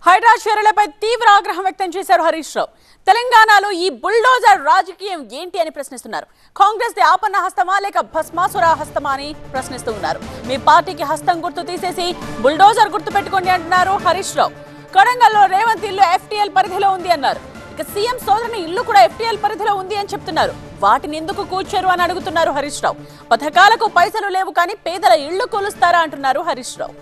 హైడ్రా చర్యలపై తీవ్ర ఆగ్రహం వ్యక్తం చేశారు హరీష్ రావు. తెలంగాణలో ఈ బుల్డోజర్ రాజకీయం ఏంటి అని ప్రశ్నిస్తున్నారు. కాంగ్రెస్ ది ఆపన్న హస్తమా లేక భస్మాసుర హస్తమా అని ప్రశ్నిస్తూ ఉన్నారు. మీ పార్టీకి హస్తం గుర్తు తీసేసి బుల్డోజర్ గుర్తు పెట్టుకోండి అంటున్నారు హరీష్ రావు. కొడంగల్లో రేవంత్ ఇల్లు FTL పరిధిలో ఉంది అన్నారు. ఇక సీఎం సోదరుని ఇల్లు కూడా FTL పరిధిలో ఉంది అని చెప్తున్నారు. వాటిని ఎందుకు కూర్చారు అని అడుగుతున్నారు హరీష్ రావు. పథకాలకు పైసలు లేవు కానీ పేదల ఇళ్లు కూలుస్తారా అంటున్నారు హరీష్ రావు.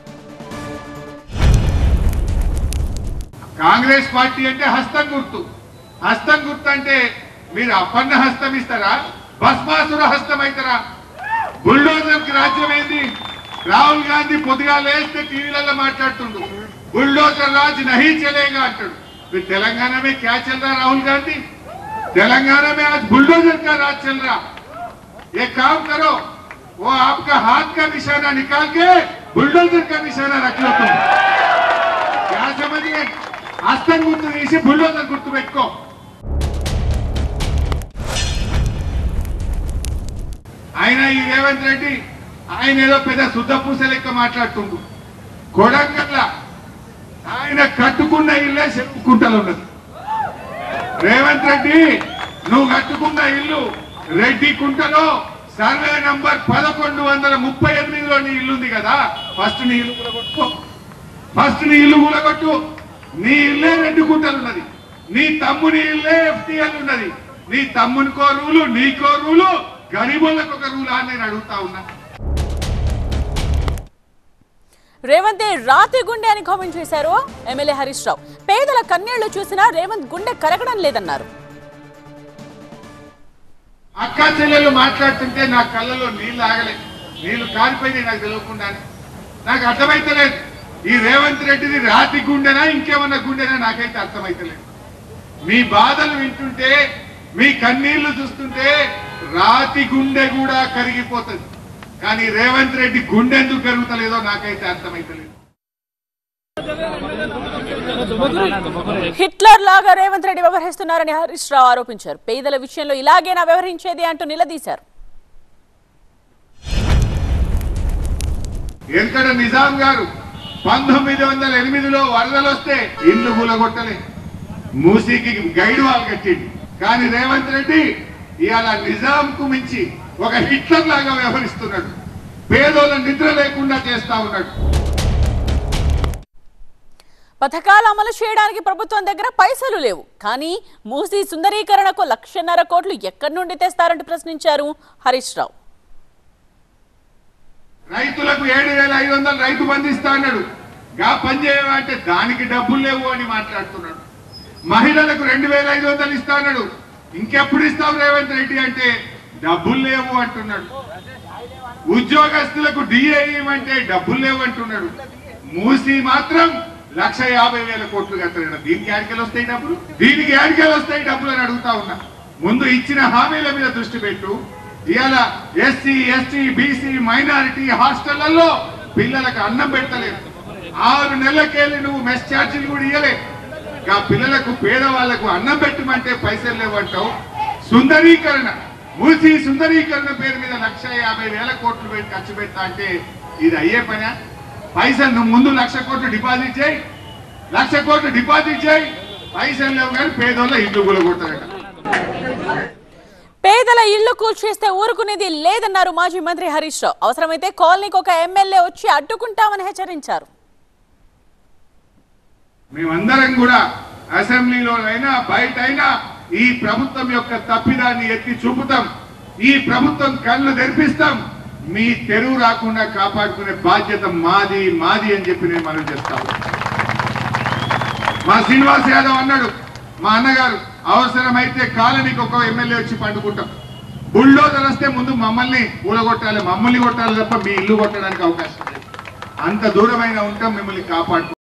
కాంగ్రెస్ పార్టీ అంటే హస్తం గుర్తు. హస్తం గుర్తు అంటే మీరు అపన్న హస్తం ఇస్తారా, భస్మాసుర హస్తం అవుతారా? బుల్డోజర్ కి రాజ్యం ఏంది? రాహుల్ గాంధీ పొద్దుగా లేస్తే టీవీలలో మాట్లాడుతుండు, బుల్డోజర్ రాజ్ నహీ చలేగా అంటాడు. फिर तेलंगाना में क्या चल रहा राहुल गांधी? तेलंगाना में आज बुलडोजर का राज चल रहा. ये काम करो, वो आपका हाथ का निशाना निकाल के बुलडोजर का निशाना रख लो. तुम क्या समझ गए? हस्तं गुर्तु తీసి బుల్డోజర్ గుర్తు పెట్టుకో. ఆయన ఈ రేవంత్ రెడ్డి ఆయన ఏదో పెద్ద సుద్దపూస లెక్క మాట్లాడుతుండు. కొడంగల్ల ఆయన కట్టుకున్న ఇల్లే చెప్పుకుంటలు ఉన్నది. రేవంత్ రెడ్డి నువ్వు కట్టుకున్న ఇల్లు రెడ్డి కుంటలో సర్వే నంబర్ 1138లో నీ ఇల్లు ఉంది కదా. ఫస్ట్ నీ ఇల్లు కూలగొట్టుకో. ఫస్ట్ నీ ఇల్లు కూలగొట్టు. నీ ఇల్లే రెడ్డి కుంటలు ఉన్నది. నీ తమ్ముని ఇల్లే FTL ఉన్నది. నీ తమ్మునికో రూలు, నీకో రూలు, గరీబులకు ఒక రూలు అని నేను అడుగుతా ఉన్నా. రేవంత్ రాతి గుండె అని కామెంట్ చేశారు ఎమ్మెల్యే హరీష్ రావు. పేదల కన్నీళ్లు చూసినా రేవంత్ గుండె కరగడం లేదన్నారు. అక్కా చెల్లెలు మాట్లాడుతుంటే నా కళ్ళలో నీళ్లు ఆగలే, నీళ్లు కారిపోయినాయి నాకు తెలియకుండానే. నాకు అర్థమైతలేదు ఈ రేవంత్ రెడ్డిది రాతి గుండెనా ఇంకేమన్నా గుండెనా నాకైతే అర్థమైతలేదు. మీ బాధలు వింటుంటే, మీ కన్నీళ్లు చూస్తుంటే రాతి గుండె కూడా కరిగిపోతుంది. కానీ రేవంత్ రెడ్డి గుండె ఎందుకు కరుగుతలేదో నాకైతే అర్థమైతలేదు. హిట్లర్ లాగా రేవంత్ రెడ్డి వ్యవహరిస్తున్నారని హరీష్ రావు ఆరోపించారు. పేదల విషయంలో ఇలాగేనా వ్యవహరించేది అంటూ నిలదీశారు. ఎంతట నిజాం గారు 1908లో వరదలు వస్తే ఇల్లు కూలగొట్టలే, మూసీకి గైడ్ వాల్ కట్టింది. కానీ రేవంత్ రెడ్డి ఇవాళ నిజాంకు మించి ఒక హిట్లర్ లాగా వ్యవహరిస్తున్నాడు. పేదోళ్ళ నిద్ర లేకుండా చేస్తా ఉన్నాడు. పథకాలు అమలు చేయడానికి ప్రభుత్వం దగ్గర పైసలు లేవు కానీ మూసీ సుందరీకరణకు 1.5 కోట్లు ఎక్కడి నుండి తెస్తారంటూ ప్రశ్నించారు హరీష్ రావు. రైతులకు 7,500 రైతు బంధు ఇస్తా అన్నాడు. గా పని చేయమంటే దానికి డబ్బులు లేవు అని మాట్లాడుతున్నాడు. మహిళలకు 2,500 ఇస్తా అన్నాడు. ఇంకెప్పుడు ఇస్తావు రేవంత్ రెడ్డి అంటే డబ్బులు లేవు అంటున్నాడు. ఉద్యోగస్తులకు DA అంటే డబ్బులు లేవు అంటున్నాడు. మూసి మాత్రం 1,50,000 కోట్లు కట్టాడు. దీనికి ఏడికెళ్ళి వస్తాయి డబ్బులు? దీనికి ఏడికెళ్ళి వస్తాయి డబ్బులు అని అడుగుతా ఉన్నా. ముందు ఇచ్చిన హామీల మీద దృష్టి పెట్టు. ఇవాళ SC, ST, BC మైనారిటీ హాస్టళ్లలో పిల్లలకు అన్నం పెడతలేదు. 6 నెలలకెళ్ళి నువ్వు మెస్ ఛార్జీలు కూడా ఇయ్యలే. ఆ పిల్లలకు పేదవాళ్లకు అన్నం పెట్టమంటే పైసలు లేవంటావు. సుందరీకరణ, మూసీ సుందరీకరణ పేరు మీద 1,50,000 కోట్లు పెట్టి ఖర్చు పెడతా అంటే ఇది అయ్యే పనా? పైసలు నువ్వు ముందు 1,00,000 కోట్లు డిపాజిట్ చేయి, 1,00,000 కోట్లు డిపాజిట్ చేయి. పైసలు లేవు కానీ పేదోళ్ళ ఇల్లు కూలగొడతారట. పేదల ఇళ్లు కూల్చేస్తే ఊరుకునేది లేదన్నారు మాజీ మంత్రి హరీష్ రావు. అవసరమైతే కాలనీకి ఒక ఎమ్మెల్యే వచ్చి అడ్డుకుంటామని హెచ్చరించారు. మేమందరం కూడా అసెంబ్లీలోనైనా బయటైనా ఈ ప్రభుత్వం యొక్క తప్పిదాన్ని ఎత్తి చూపుతాం. ఈ ప్రభుత్వం కళ్ళు తెరిపిస్తాం. మీ తెరువు రాకుండా కాపాడుకునే బాధ్యత మాది మాది అని చెప్పి నేను మనం చేస్తాను. మా శ్రీనివాస్ యాదవ్ అన్నాడు, మా అన్నగారు అవసరమైతే కాలనీకి ఒక ఎమ్మెల్యే వచ్చి పండుకుంటాం. బుల్డోజర్ వస్తే ముందు మమ్మల్ని కూలగొట్టాలి, మమ్మల్ని కొట్టాలి తప్ప మీ ఇల్లు కొట్టడానికి అవకాశం లేదు. అంత దూరమైన ఉంటాం, మిమ్మల్ని కాపాడుకుంటాం.